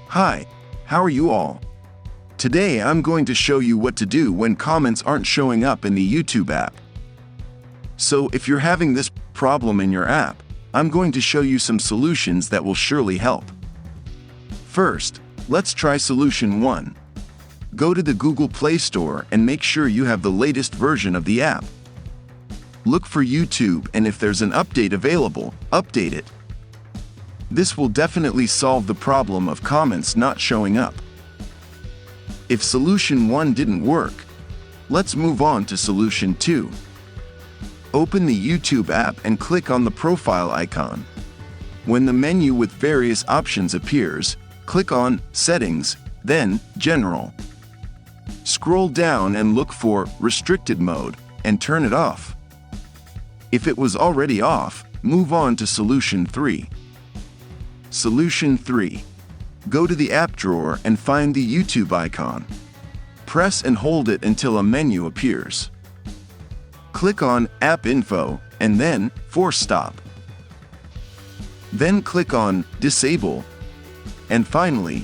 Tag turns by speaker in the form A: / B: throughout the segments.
A: Hi, how are you all? Today I'm going to show you what to do when comments aren't showing up in the YouTube app. So if you're having this problem in your app, I'm going to show you some solutions that will surely help. First, let's try solution 1. Go to the Google Play Store and make sure you have the latest version of the app. Look for YouTube, and if there's an update available, update it. This will definitely solve the problem of comments not showing up. If solution 1 didn't work, let's move on to solution 2. Open the YouTube app and click on the profile icon. When the menu with various options appears, click on Settings, then General. Scroll down and look for Restricted Mode and turn it off. If it was already off, move on to solution 3. Solution 3. Go to the app drawer and find the YouTube icon. Press and hold it until a menu appears. Click on App Info and then Force Stop. Then click on Disable. And finally,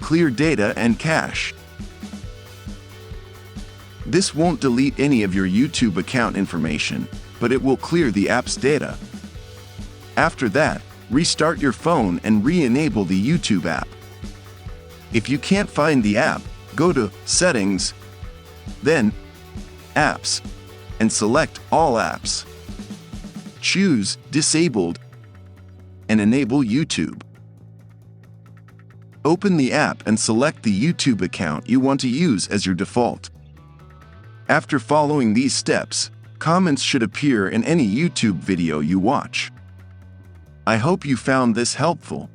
A: Clear Data and Cache. This won't delete any of your YouTube account information, but it will clear the app's data. After that, restart your phone and re-enable the YouTube app. If you can't find the app, go to Settings, then Apps, and select All Apps. Choose Disabled and enable YouTube. Open the app and select the YouTube account you want to use as your default. After following these steps, comments should appear in any YouTube video you watch. I hope you found this helpful.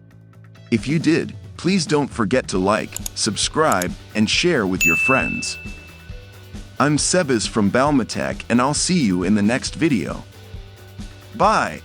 A: If you did, please don't forget to like, subscribe, and share with your friends. I'm Sebas from BALMA Tech, and I'll see you in the next video. Bye!